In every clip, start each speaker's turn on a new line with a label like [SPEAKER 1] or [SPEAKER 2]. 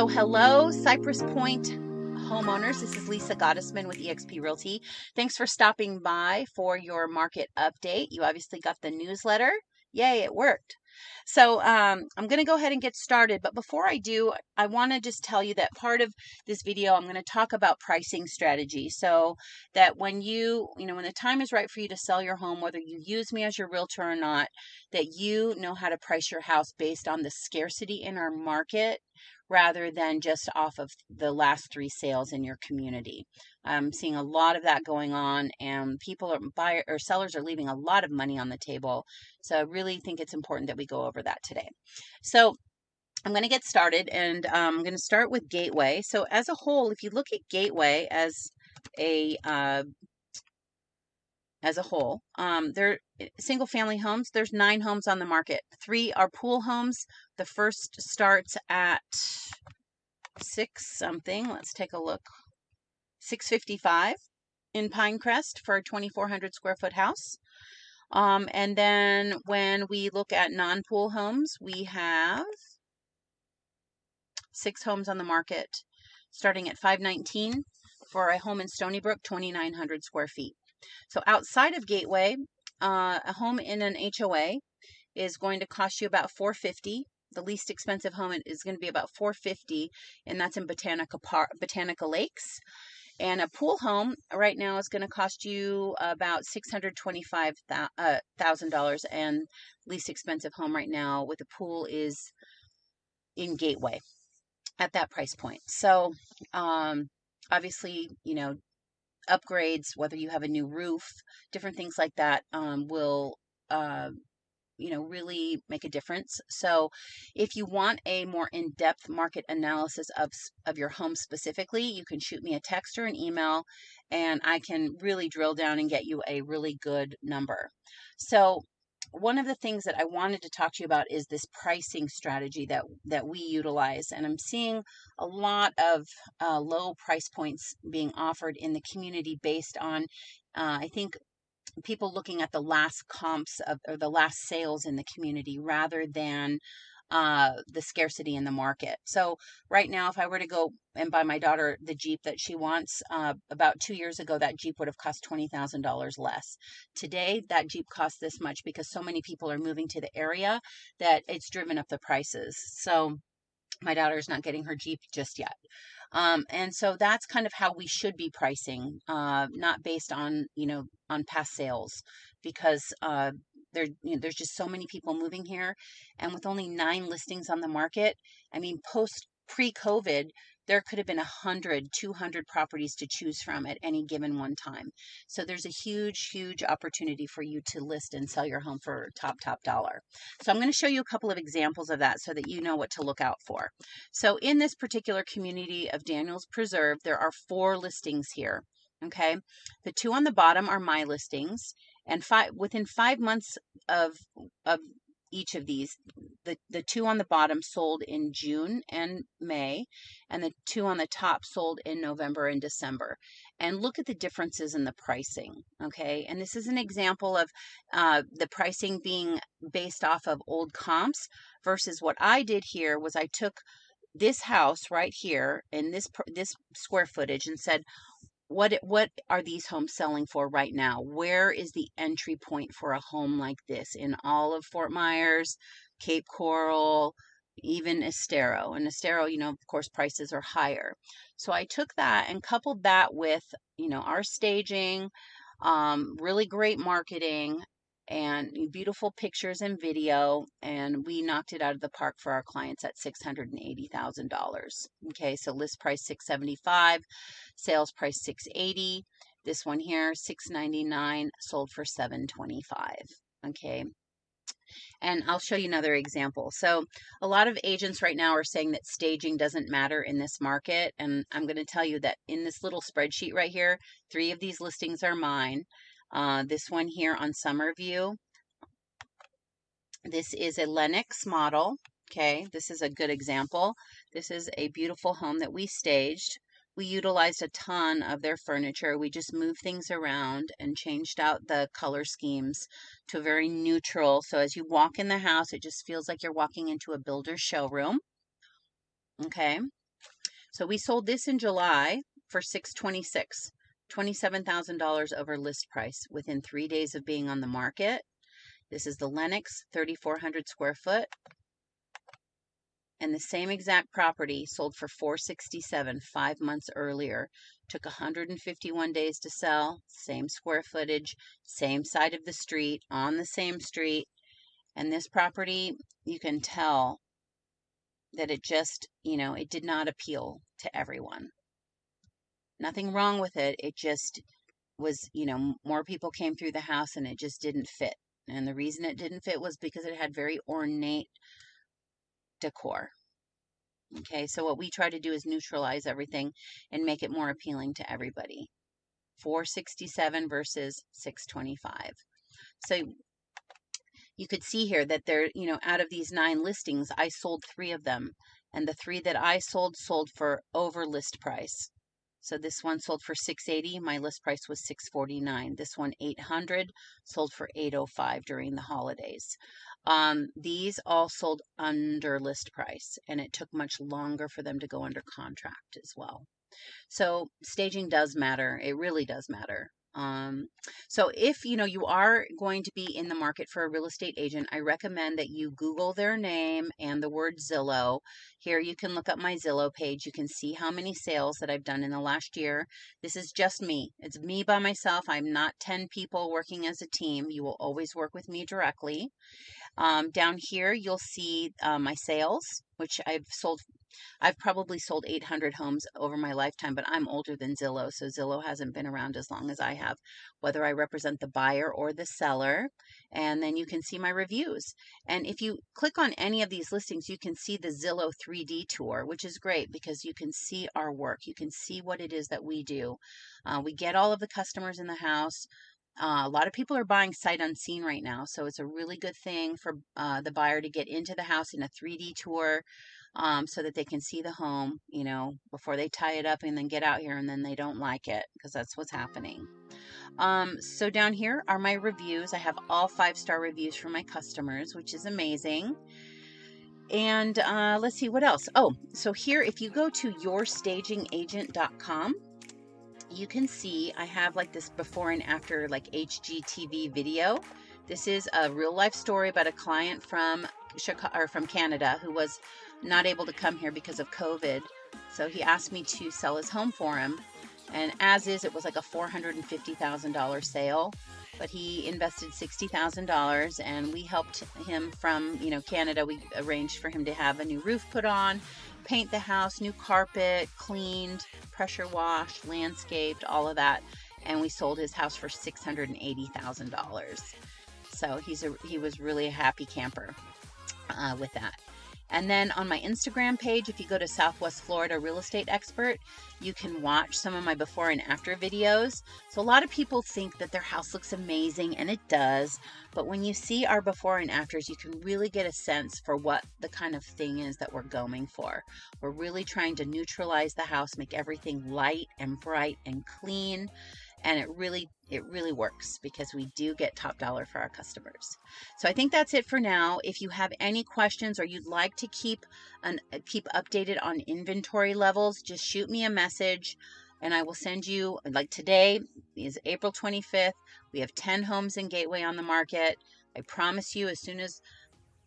[SPEAKER 1] So hello, Cypress Point homeowners. This is Lisa Gottesman with eXp Realty. Thanks for stopping by for your market update. You obviously got the newsletter. Yay, it worked. So I'm going to go ahead and get started. But before I do, I want to just tell you that part of this video, I'm going to talk about pricing strategy. So that when when the time is right for you to sell your home, whether you use me as your realtor or not, that you know how to price your house based on the scarcity in our market rather than just off of the last 3 sales in your community. I'm seeing a lot of that going on, and sellers are leaving a lot of money on the table. So I really think it's important that we go over that today. So I'm going to get started, and I'm going to start with Gateway. So as a whole, if you look at Gateway as a whole, they're single family homes. There's 9 homes on the market. 3 are pool homes. The first starts at 6 something. Let's take a look. $655 in Pinecrest for a 2,400 square foot house. And then when we look at non-pool homes, we have 6 homes on the market starting at $519 for a home in Stony Brook, 2,900 square feet. So outside of Gateway, a home in an HOA is going to cost you about $450. The least expensive home is going to be about $450, and that's in Botanica Lakes. And a pool home right now is going to cost you about $625,000, and least expensive home right now with a pool is in Gateway at that price point. So obviously, upgrades, whether you have a new roof, different things like that will really make a difference. So if you want a more in-depth market analysis of your home specifically, you can shoot me a text or an email, and I can really drill down and get you a really good number. So one of the things that I wanted to talk to you about is this pricing strategy that we utilize. And I'm seeing a lot of low price points being offered in the community based on, I think, people looking at the last comps or the last sales in the community rather than the scarcity in the market. So right now, if I were to go and buy my daughter the Jeep that she wants, about 2 years ago, that Jeep would have cost $20,000 less. Today, that Jeep costs this much because so many people are moving to the area that it's driven up the prices. So my daughter's not getting her Jeep just yet. And so that's kind of how we should be pricing, not based on, on past sales, because there's just so many people moving here. And with only 9 listings on the market, I mean, pre-COVID, there could have been 100, 200 properties to choose from at any given one time. So there's a huge, huge opportunity for you to list and sell your home for top dollar. So I'm going to show you a couple of examples of that so that you know what to look out for. So in this particular community of Daniels Preserve, there are 4 listings here. Okay, the 2 on the bottom are my listings, and within 5 months of each of these, the 2 on the bottom sold in June and May, and the 2 on the top sold in November and December. And look at the differences in the pricing. Okay, and this is an example of the pricing being based off of old comps versus what I did here was I took this house right here in this square footage and said, what are these homes selling for right now? Where is the entry point for a home like this in all of Fort Myers, Cape Coral, even Estero? And Estero, of course, prices are higher. So I took that and coupled that with, our staging, really great marketing, and beautiful pictures and video, and we knocked it out of the park for our clients at $680,000. Okay, so list price $675, sales price $680. This one here, $699, sold for $725. Okay. And I'll show you another example. So a lot of agents right now are saying that staging doesn't matter in this market. And I'm going to tell you that in this little spreadsheet right here, 3 of these listings are mine. This one here on Summerview, this is a Lennox model. Okay, this is a good example. This is a beautiful home that we staged. We utilized a ton of their furniture. We just moved things around and changed out the color schemes to a very neutral. So as you walk in the house, it just feels like you're walking into a builder's showroom. Okay. So we sold this in July for $626, $27,000 over list price within 3 days of being on the market. This is the Lenox, 3,400 square foot. And the same exact property sold for $467 5 months earlier. Took 151 days to sell, same square footage, same side of the street, on the same street. And this property, you can tell that it just, it did not appeal to everyone. Nothing wrong with it. It just was, more people came through the house and it just didn't fit. And the reason it didn't fit was because it had very ornate decor. Okay, so what we try to do is neutralize everything and make it more appealing to everybody. $467 versus $625. So you could see here that there, out of these 9 listings, I sold 3 of them. And the 3 that I sold for over list price. So this one sold for $680. My list price was $649. This one $800, sold for $805 during the holidays. These all sold under list price, and it took much longer for them to go under contract as well. So staging does matter. It really does matter. So if you are going to be in the market for a real estate agent, I recommend that you Google their name and the word Zillow. Here you can look up my Zillow page. You can see how many sales that I've done in the last year. This is just me. It's me by myself. I'm not 10 people working as a team. You will always work with me directly. Down here you'll see my sales, which I've probably sold 800 homes over my lifetime, but I'm older than Zillow, so Zillow hasn't been around as long as I have, whether I represent the buyer or the seller. And then you can see my reviews. And if you click on any of these listings, you can see the Zillow 3D tour, which is great because you can see our work. You can see what it is that we do. We get all of the customers in the house. A lot of people are buying sight unseen right now, so it's a really good thing for the buyer to get into the house in a 3D tour. So that they can see the home, before they tie it up and then get out here and then they don't like it, because that's what's happening. So down here are my reviews. I have all 5-star reviews from my customers, which is amazing. And let's see what else. Oh, so here, if you go to yourstagingagent.com, you can see I have like this before and after like HGTV video. This is a real life story about a client from Canada who was not able to come here because of COVID. So he asked me to sell his home for him. And as is, it was like a $450,000 sale, but he invested $60,000 and we helped him from, Canada. We arranged for him to have a new roof put on, paint the house, new carpet, cleaned, pressure washed, landscaped, all of that. And we sold his house for $680,000. So he was really a happy camper with that. And then on my Instagram page, if you go to Southwest Florida Real Estate Expert, you can watch some of my before and after videos. So a lot of people think that their house looks amazing, and it does. But when you see our before and afters, you can really get a sense for what the kind of thing is that we're going for. We're really trying to neutralize the house, make everything light and bright and clean. And it really works because we do get top dollar for our customers. So I think that's it for now. If you have any questions or you'd like to keep updated on inventory levels, just shoot me a message and I will send you, like today is April 25th. We have 10 homes in Gateway on the market. I promise you, as soon as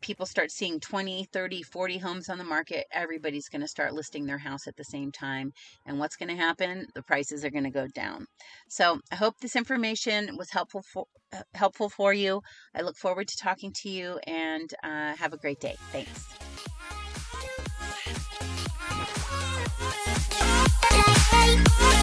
[SPEAKER 1] people start seeing 20, 30, 40 homes on the market, everybody's going to start listing their house at the same time. And what's going to happen? The prices are going to go down. So I hope this information was helpful for you. I look forward to talking to you, and have a great day. Thanks.